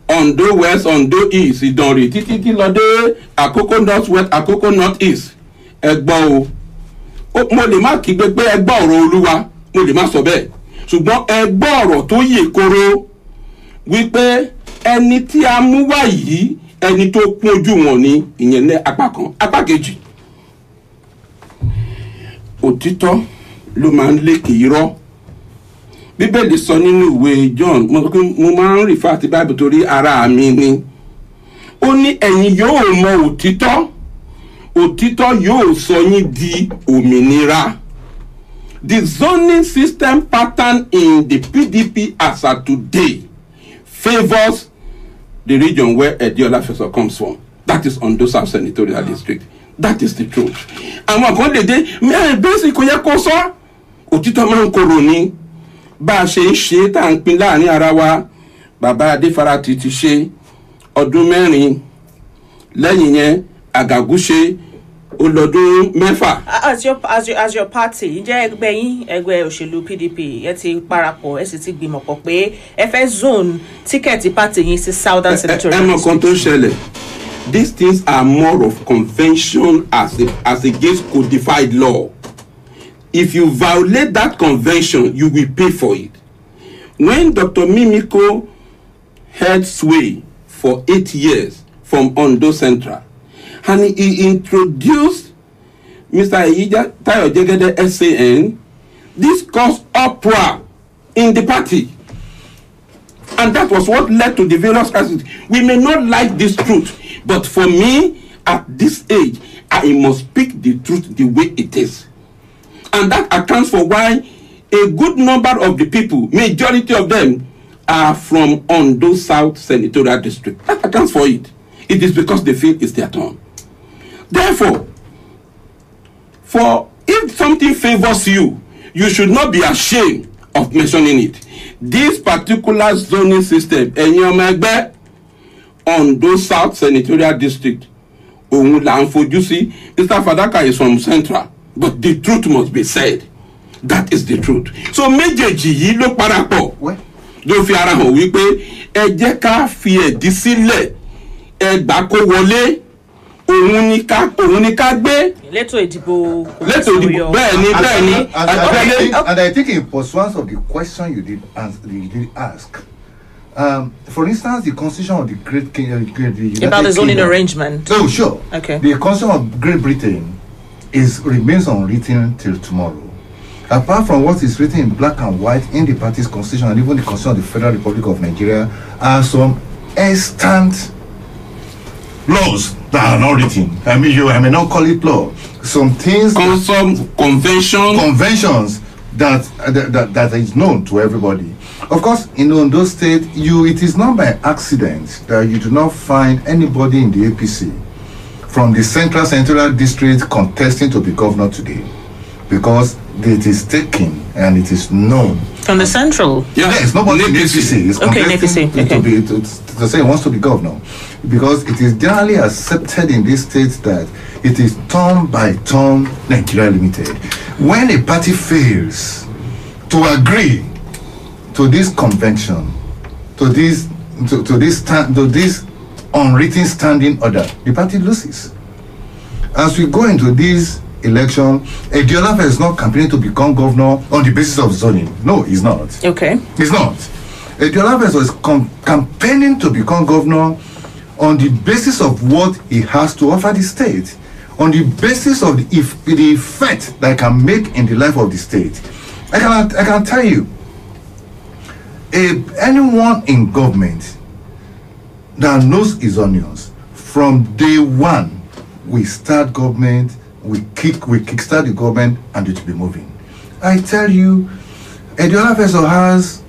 Speaker 2: Ondo West, Ondo East, Ìdànrè, títí tí lọ dé Àkókò North West, Àkókò North East. Ẹ gbọ́ o, mo lè má kígbe pé ẹ gbọ́ ọ̀rọ̀ Olúwa, mo lè má sọ bẹ́ẹ̀, ṣùgbọ́n ẹ gbọ́ ọ̀rọ̀ tó yè koro wípé ẹni tí a mú wá yìí, ẹni tó kún ojú wọn ni, ìyẹn ní apá kan. Apá kejì, òtítọ́ ló máa ń lékè irọ́. Bíbélì sọ nínú ìwé John, mo máa ń refer àti Bible torí ara mi ni. Ó ní ẹ̀yin yóò mọ òtítọ́, òtítọ́ yóò sọ yín di òmìnira. The zoning system pattern in the PDP as of today favors the region where Ẹ̀dí Ọláfẹ̀sọ comes from. That is Ondo South Senatorial District. That is the truth. Àwọn kan lè dé mẹ́rin bẹ́sì kò yẹ kó sọ. Òtítọ́ máa ń korò ní. Bá a ṣe ń ṣe tá à ń pín láàrin ara wa, bàbá Adéfarati ti ṣe ọdún 4. Lẹ́yìn yẹn Àgàgù ṣe ọlọ́dún 6.
Speaker 1: As your party, ǹjẹ́ ẹgbẹ́ yín, ẹgbẹ́ òṣèlú PDP, ẹ ti parapọ̀, ẹ sì ti gbìmọ̀ pọ̀ pé ẹ fẹ́ zone tíkẹ́ẹ̀tì party yín sí Southern Senatorial
Speaker 2: District. Ẹ mọ̀ kan tó ṣẹlẹ̀. These things are more of convention as against codified law. If you violate that convention, you will pay for it. When Dr. Mimiko held sway for 8 years from Ondo Central, and he introduced Mr. Iyija Tayo Jegede SAN, this caused uproar in the party. And that was what led to the various crises. We may not like this truth, but for me, at this age, I must speak the truth the way it is. And that accounts for why a good number of the people, majority of them, are from Ondo South Senatorial District. That accounts for it. It is because they feel it's their turn. Therefore, if something favors you, you should not be ashamed of mentioning it. This particular zoning system, Enyomegbe, Ondo South Senatorial District, Mr. Fadaka is from Central, but the truth must be said. That is the truth. So méjèèjì yìí ló parapọ̀ ló fi ara hàn wípé ẹ jẹ́ ká fi ẹ̀dí sílẹ̀, ẹ gbà kó wọlé, òun ni ká gbé.
Speaker 1: Létò ìdìbò
Speaker 2: bẹ́ẹ̀ ni.
Speaker 3: And I think in pursuance of the question you did ask, for instance, the constitution of the
Speaker 1: about the zoning arrangement.
Speaker 3: Oh, sure.
Speaker 1: Okay.
Speaker 3: The constitution of Great Britain remains unwritten till tomorrow. Apart from what is written in black and white in the party's constitution and even the constitution of the Federal Republic of Nigeria, are some extant laws that are not written. I may not call it law. Some things,
Speaker 2: some
Speaker 3: conventions that is known to everybody. Of course, in Ondo State, it is not by accident that you do not find anybody in the APC from the Senatorial District contesting to be governor today, because it is taken and it is known.
Speaker 1: From the central?
Speaker 3: Yes, nobody in APC is contesting to say he wants to be governor. Because it is generally accepted in this state that it is turn by turn Nigeria Limited. When a party fails to agree to this convention, to this unwritten standing order, the party loses. As we go into this election, Ediolafe is not campaigning to become governor on the basis of zoning. No, he's not.
Speaker 1: Okay.
Speaker 3: He's not. Ediolafe is campaigning to become governor on the basis of what he has to offer the state, on the basis of the effect that it can make in the life of the state. I can tell you, anyone in government that knows his onions, from day one, we start government, we kickstart the government, and it will be moving. I tell you, Ediolafe has,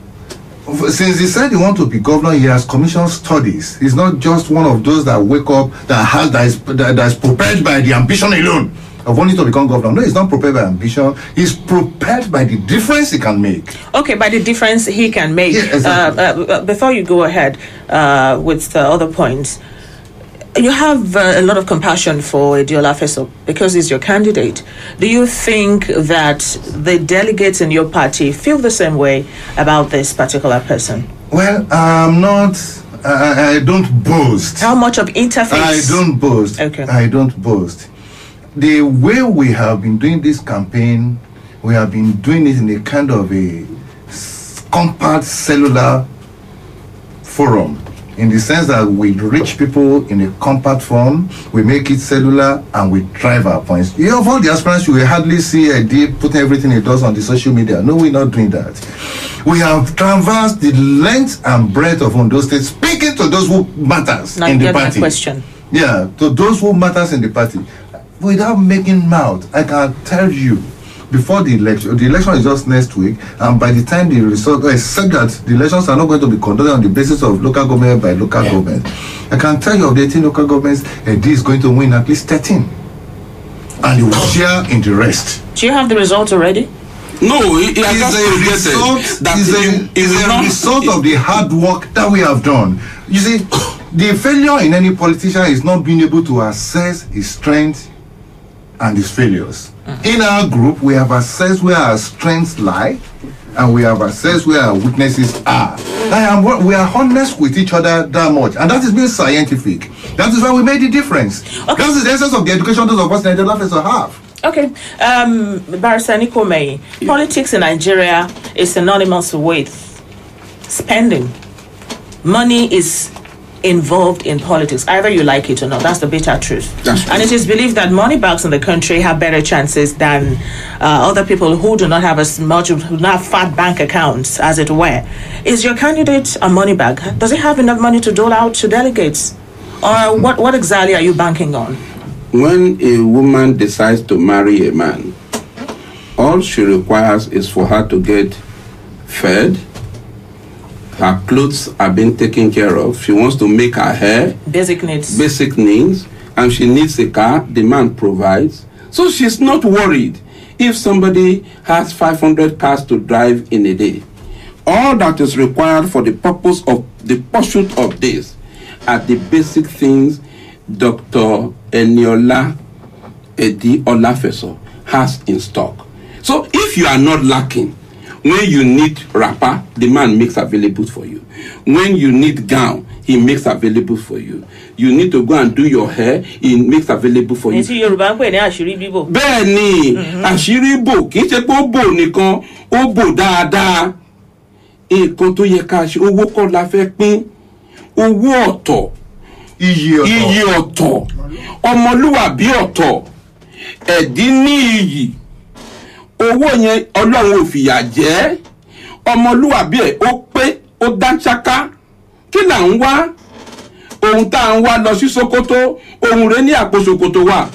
Speaker 3: since he said he wants to be governor, he has commissioned studies. He's not just one of those that wake up that is propelled by the ambition alone of wanting to become governor. No, he's not propelled by ambition. He's propelled by the difference he can make.
Speaker 1: Okay, by the difference he can make.
Speaker 3: Yeah, exactly.
Speaker 1: Before you go ahead with the other points, you have a lot of compassion for Ediolafe because he's your candidate. Do you think that the delegates in your party feel the same way about this particular person?
Speaker 3: Well, I'm not. I don't boast.
Speaker 1: How much of interface?
Speaker 3: I don't boast.
Speaker 1: Okay.
Speaker 3: I don't boast. The way we have been doing this campaign, we have been doing it in a kind of a compact cellular forum, in the sense that we reach people in a compact form, we make it cellular, and we drive our points. You have all the aspirants, you will hardly see a deal putting everything it does on the social media. No, we're not doing that. We have traversed the length and breadth of Ondo State, speaking to those who matters
Speaker 1: now
Speaker 3: in the party.
Speaker 1: My question.
Speaker 3: Yeah, to those who matters in the party. Without making mouth, I can tell you, before the election is just next week, and by the time the result, except that the elections are not going to be conducted on the basis of local government by local government, I can tell you of the 18 local governments, Eddie is going to win at least 13, and he will share in the rest.
Speaker 1: Do you have the results already?
Speaker 2: No, it is
Speaker 3: a result of the hard work that we have done. You see, the failure in any politician is not being able to assess his strengths and his failures. In our group, we have assessed where our strengths lie, and we have assessed where our weaknesses are. We are honest with each other that much, and that is being scientific. That is why we made the difference. Okay. That is the essence of the education those of us in Nigeria have.
Speaker 1: Okay, Barrister Nico May, politics in Nigeria is synonymous with spending. Money is involved in politics, either you like it or not. That's the bitter truth. And it is believed that money bags in the country have better chances than other people who do not have as much, who do not have fat bank accounts, as it were. Is your candidate a money bag? Does he have enough money to dole out to delegates? Or what exactly are you banking on?
Speaker 2: When a woman decides to marry a man, all she requires is for her to get fed. Her clothes are being taken care of. She wants to make her hair.
Speaker 1: Basic needs.
Speaker 2: Basic needs. And she needs a car. The man provides. So she's not worried if somebody has 500 cars to drive in a day. All that is required for the purpose of the pursuit of this are the basic things Dr. Eniola Ediolafe has in stock. So if you are not lacking, when you need wrapper, the man makes available for you. When you need gown, he makes available for you. You need to go and do your hair, he makes available for you. Bẹ́ẹ̀ni, àṣírí bò, kì í ṣe pé ó bò nìkan, ó bò dáadáa. Nǹkan tó yẹ ká ṣe, owó kọ́ la fẹ́ pín, owó ọ̀tọ̀, iyì ọ̀tọ̀, ọmọlúwàbí ọ̀tọ̀, ẹ̀dín ní iyì. Owó yẹn Ọlọ́run ò fìyà jẹ, ọmọlúwàbí ẹ̀ ó pé ó dá ṣáká. Kí là ń wá? Ohun tá à ń wá lọ sí Sokoto, ohun rẹ̀ ní àpò Sokoto wà.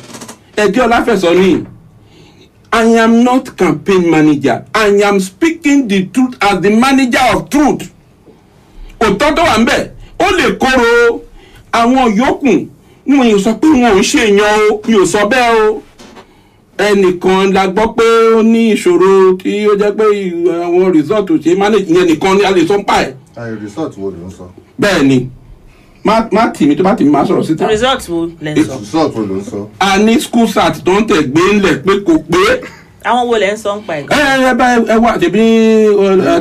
Speaker 2: Ediolafe ni. I am not campaign manager. I am speaking the truth as the manager of truth. Òtọ́ tó wà ńbẹ̀, ó lè kóró àwọn yòókù. Mo yóò sọ pé wọn ò ṣe èèyàn o, mi ò sọ bẹ́ẹ̀ o. ẹnìkan la gbọ́ pé ó ní ìṣòro tí ó jẹ́ pé àwọn resort ò ṣe manage yẹn nìkan ni a lè sọ pa ẹ̀.
Speaker 3: resort wo ló ń sọ.
Speaker 2: bẹ́ẹ̀ ni má tì mí tó bá tì mí máa sọ̀rọ̀ síta.
Speaker 1: result wo lẹ́ ń sọ.
Speaker 3: resort wo ló ń sọ.
Speaker 2: a ní school sat tó ń tẹ̀ gbé ńlẹ̀ pé kò pé.
Speaker 1: àwọn wo lẹ́ ń sọ ń pa ẹ̀.
Speaker 2: ẹ wá tẹ̀bí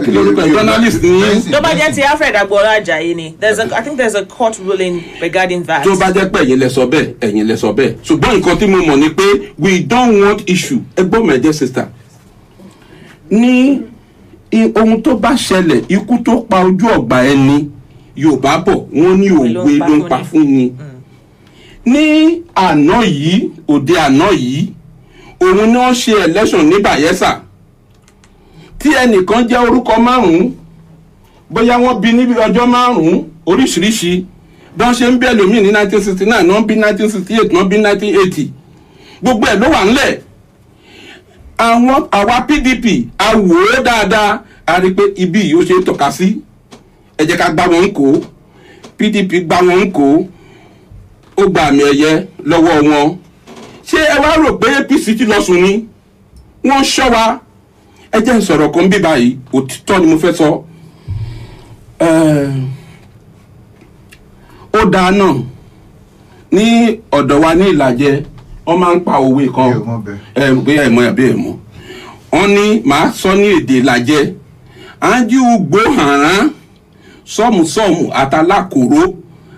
Speaker 2: kí lórúkọ journalist ní.
Speaker 1: tó bá jẹ́ ti Alfred Agboola Ajayi ni I think there's a court ruling regarding that.
Speaker 2: tó bá jẹ́ pé ẹ̀yin lẹ sọ bẹ́ẹ̀ ẹ̀yin lẹ sọ bẹ́ẹ̀ ṣùgbọ́n nǹkan tí mo mọ̀ ni pé we don't want issue ẹgbọ́n my dear sister ní ohun tó bá ṣẹlẹ̀ ikú tó pa ojú ọ̀gbà ẹni Yorùbá bọ̀ wọ́n ní òwe ló ń pa fún ni. ní àná yìí òde àná yìí òun ni wọ́n ṣe election ní Bayelsa tí ẹnìkan jẹ́ orúkọ márùn-ún bóyá wọ́n bí níbi ọjọ́ márùn-ún oríṣiríṣi bí wọ́n ṣe ń bí ẹlòmíì ní 1969 náà bí 1968 náà bí 1980 gbogbo ẹ̀ ló wà ńlẹ̀. àwa PDP a wò ó dáadáa a rí i pé ibi yìí ó ṣe é tọ́ka sí ẹ jẹ́ ká gbá wọn kó PDP gbá wọn kó ó gba àmì ẹ̀yẹ lọ́wọ́ wọn. ṣé ẹ wá rò pé APC ti lọ sùn ni wọ́n ṣọ́ wa ẹ jẹ́ ìsọ̀rọ̀ kan bí báyìí òtítọ́ ni mo fẹ́ sọ. ó dáa náà ní ọ̀dọ̀ wa ní Ìlàjẹ wọ́n máa ń pa òwe kan bóyá ẹ̀mọ́ àbí ẹ̀mọ́ wọ́n ní màá sọ ní èdè Ìlàjẹ ájú gbóhàrán sọ́mùsọ́mù àtàlákòrò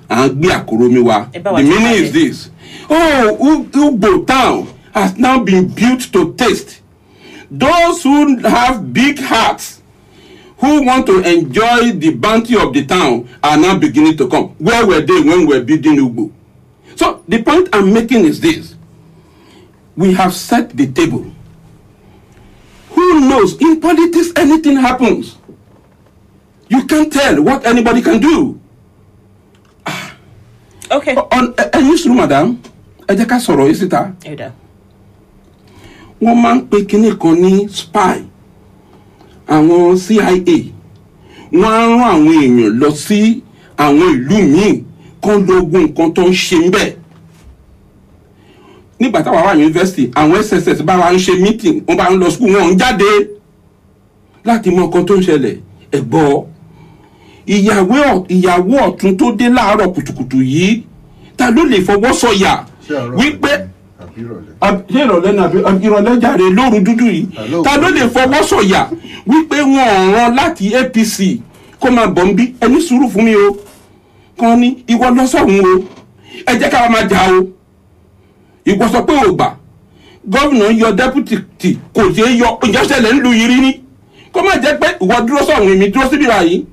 Speaker 2: à ń gbé àkòrò mi wá. The meaning is this: Ugbo town has now been built to taste. Those who have big hearts, who want to enjoy the bounty of the town, are now beginning to come. Where were they when we were building Ugbo? So the point I'm making is this: we have set the table. Who knows? In politics, anything happens. You can't tell what anybody can do.
Speaker 1: Okay.
Speaker 2: Ẹ̀yin sùúrù madam, ẹ jẹ́ ká sọ̀rọ̀ yìí síta. Wọ́n máa ń pe kinní kan ní spy. Àwọn CIA wọ́n á rán àwọn èèyàn lọ sí àwọn ìlú míì kan lógún nǹkan tó ń ṣe ń bẹ̀. Nígbà táwa wà yunifásitì àwọn SSS bá wa ń ṣe meeting wọ́n bá ń lọ school wọn ń jáde láti mọ nǹkan tó ń ṣẹlẹ̀ ẹ gbọ́. Ìyàwó ọ̀tún tó dé láàárọ̀ kùtùkùtù yìí ta ló lè fọwọ́ sọ̀yà wípé ṣé ìrọ̀lẹ́ nàbí ìrọ̀lẹ́ jàre lóru dúdú yìí ta ló lè fọwọ́ sọ̀yà wípé wọn rán láti APC kó máa bọ̀ ń bí ẹni sùúrù fún mi o kan ní ìwọ lọ́sọ̀hún o ẹ jẹ́ ká máa jà o ìwọ sọ pé ò gbà gómìnà yọ dẹ́pútì kò ṣeé yọ ìjọsẹ̀lẹ̀ ń lu yìí rí ni kó má jẹ́ pé ìwọ dúró sọ̀hún èmi dúró síbí báyìí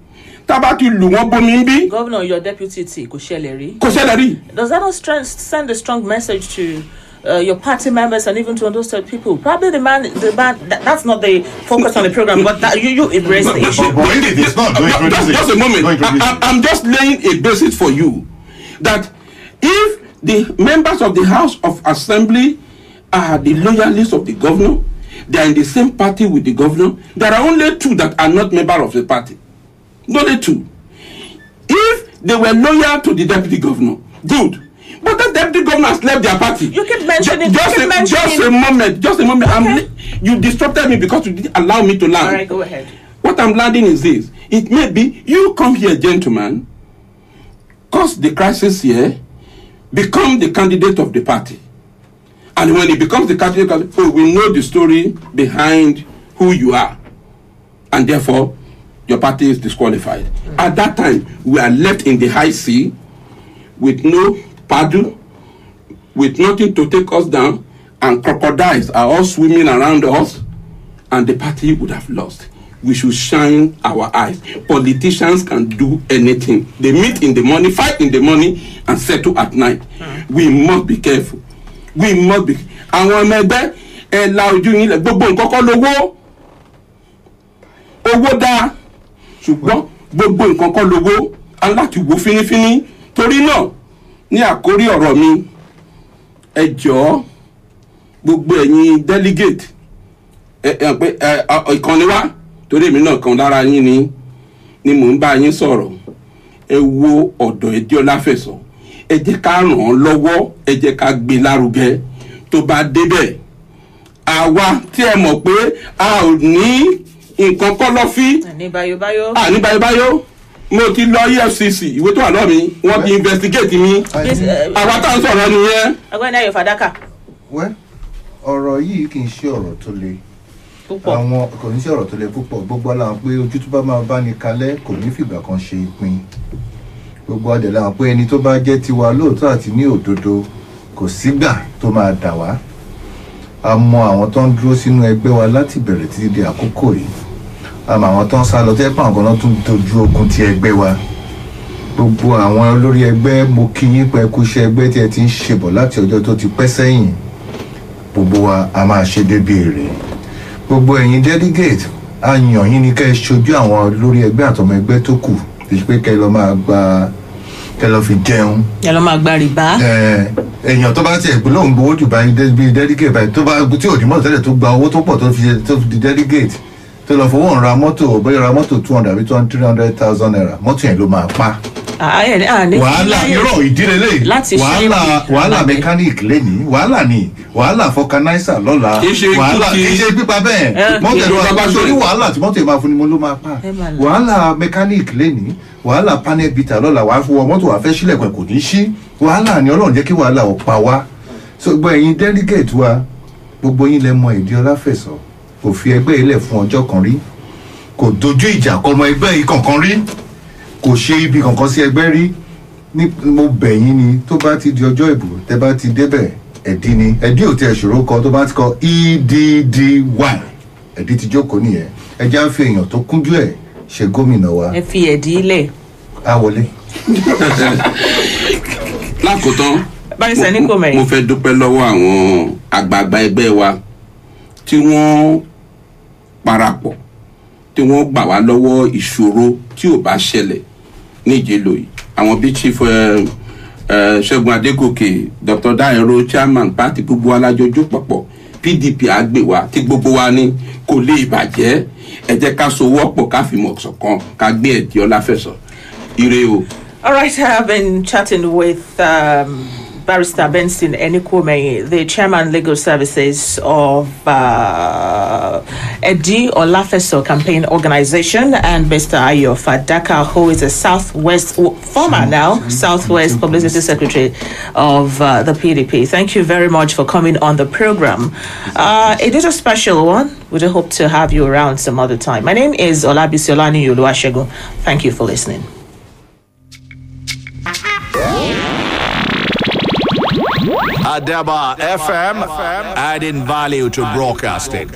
Speaker 2: tábà ti lù wọ́n bomi ń bí.
Speaker 1: Governor, your deputy tí kò ṣẹlẹ̀ rí.
Speaker 2: Kò ṣẹlẹ̀ rí.
Speaker 1: Does that not send a strong message to your party members and even to those people? Probably the man that's not the focus on the program, but that you embrace the issue.
Speaker 3: But it's not.
Speaker 2: Just a moment. I'm just laying a basis for you that if the members of the House of Assembly are the loyalists of the governor, they are in the same party with the governor. There are only two that are not members of the party. Only two. If they were loyal to the deputy governor, good. But the deputy governor has left their party.
Speaker 1: You keep mentioning.
Speaker 2: Just a moment. Okay. You disrupted me because you didn't allow me to land.
Speaker 1: All right, go ahead.
Speaker 2: What I'm landing is this: it may be you come here, gentlemen, cause the crisis here, become the candidate of the party, and when he becomes the candidate, we know the story behind who you are, and therefore your party is disqualified. At that time, we are left in the high sea with no paddle, with nothing to take us down, and crocodiles are all swimming around us, and the party would have lost. We should shine our eyes. Politicians can do anything. They meet in the morning, fight in the morning, and settle at night. We must be careful. We must be. Àwọn ọmọ ẹgbẹ́ ẹ la ojú yín lẹ gbogbo nǹkan kọ́ lówó. Owó dáa ṣùgbọ́n gbogbo nǹkan kọ́ lówó aláti wò fínífíní. Torí náà ní àkórí ọ̀rọ̀ mi ẹ jọ̀ọ́ gbogbo ẹ̀yin delegate ìkànnì wa torí èmi náà kan lára yín ni mò ń bá yín sọ̀rọ̀ ẹ wo ọ̀dọ̀ Ẹdíọlá Fẹ̀sọ̀ ẹ jẹ́ ká ràn án lọ́wọ́ ẹ jẹ́ ká gbé lárugẹ tó bá débẹ̀ àwa tí ẹ mọ̀ pé a ò ní nǹkan kọ́lọ́fí.
Speaker 1: ní báyọ̀báyọ̀.
Speaker 2: ní báyọ̀báyọ̀ mo ti lọ EFCC ìwé tó wà lọ́ọ̀ mi wọ́n ti investigate mi àwa tá à ń sọ̀rọ̀ nìyẹn.
Speaker 1: Ọ̀gbẹ́ni Ayọ̀ Fàdákà.
Speaker 3: wẹ́ ọ̀rọ̀ yìí kì í ṣe ọ̀rọ̀ tó le
Speaker 1: púpọ̀.
Speaker 3: àwọn kò ní ṣe ọ̀rọ̀ tó le púpọ̀ gbogbo aláwọ̀ pé ojú tó bá máa bá ní kalẹ̀ kò ní fìgbà kan ṣe ìpín gbogbo adẹ̀ láwọn pé ẹni tó bá jẹ́ tiwa lóòótọ́ àti ní òdodo kò sígbà tó máa dà wá a mọ àwọn tó ń dúró sínú ẹgbẹ́ wa láti bẹ̀rẹ̀ títí di àkókò yìí a mọ àwọn tó ń sá lọ tẹ́ pé àwọn kan náà tún dojú ogun ti ẹgbẹ́ wa gbogbo àwọn olórí ẹgbẹ́ mo kí yín pé kú iṣẹ́ ẹgbẹ́ tí ẹ ti ń ṣe bọ̀ láti ọjọ́ tó ti pẹ́ sẹ́yìn gbogbo wa a máa ṣe débi èrè gbogbo ẹ̀yin delegate a yàn yín ní kẹ́ ẹ ṣojú àwọn olórí ẹgbẹ́ àtọmọ ẹgbẹ́ tó kù kì í pé kẹ́ ẹ lọ máa gba kẹ́ ẹ lọ fi jẹun.
Speaker 1: ẹ lọ máa gba rìbá.
Speaker 3: èèyàn tó bá tiẹ̀ gbé lóun gbowó jù báyìí bíi delegate báyìí tó bá tí ò ní mọ́tò tẹ́lẹ̀ tó gba owó tó pọ̀ tó fi di delegate tó lọ fowó ra mọ́tò bóyá ra mọ́tò 200 àbí 300,000 naira mọ́tò yẹn ló máa pa. wàhálà irọ́ ìdílé lè wàhálà mechanic lẹ́ni wàhálà fọkanáísà lọ́la wàhálà kì í ṣe pípa bẹ́ẹ̀ mọ́tò ẹ̀rọ bá sórí wàhálà tí mọ́tò yẹn máa fún ni mo ló máa pa wàhálà mechanic lẹ́ni wàhálà panel beater lọ́la wàá fún mọ́tò wàá fẹ́ sílẹ̀kùn kò ní sí wàhálà ni ọlọ́run jẹ́ kí wàhálà ò pa wá so gbogbo ẹ̀yin delegate wa gbogbo yín lẹ mọ ìdí Ọláfẹ̀sọ kò fi ẹgbẹ́ ilẹ̀ fún ọjọ́ kan rí kò dojú ìjà kọmọ ẹgbẹ́ yìí kankan rí kò ṣe ibi kankan sí ẹgbẹ́ rí ní mo bẹ̀ yín ni tó bá ti di ọjọ́ ìbò tẹ́ bá ti débẹ̀ ẹ̀dí ni ẹ̀dí ò tí ẹ̀ ṣòro kọ tó bá ti kọ EDDY ẹ̀dí ti jókòó nìyẹn ẹ já fi èèyàn tó kúnjú ẹ̀ ṣe gómìnà wa.
Speaker 1: ẹ fi ẹ̀dí ilẹ̀.
Speaker 3: a wọlé.
Speaker 2: lákòótán
Speaker 1: báyìí ní kò mẹ́yìn.
Speaker 2: mo fẹ́ dúpẹ́ lọ́wọ́ àwọn àgbààgbà ẹgbẹ́ wa tí wọ́n parapọ̀ tí wọ́n gbà wá lọ́wọ́ ìṣòro tí ò bá ṣẹlẹ̀ níjẹ̀lò yìí àwọn bíi chief Ṣẹ́gun Adégòkè Dr. Dairo chairman party gbogbo alájọjú papọ̀ PDP àgbè wa tí gbogbo wa ní kò lè bàjẹ́ ẹ jẹ́ ká sowọ́pọ̀ ká fìmọ̀ ṣọ̀kan ká gbé ẹ̀dí Ọláfẹ̀sọ ire o.
Speaker 1: All right, I have been chatting with Barrister Benson Enikwumeyi, the chairman legal services of Edi Olafeso campaign organization, and Mr. Ayo Fadaka, who is a Southwest publicity secretary of the PDP. Thank you very much for coming on the program. It is a special one. We do hope to have you around some other time. My name is Olabisi Olani Oluwasegun. Thank you for listening.
Speaker 4: Adaba FM, adding value to broadcasting.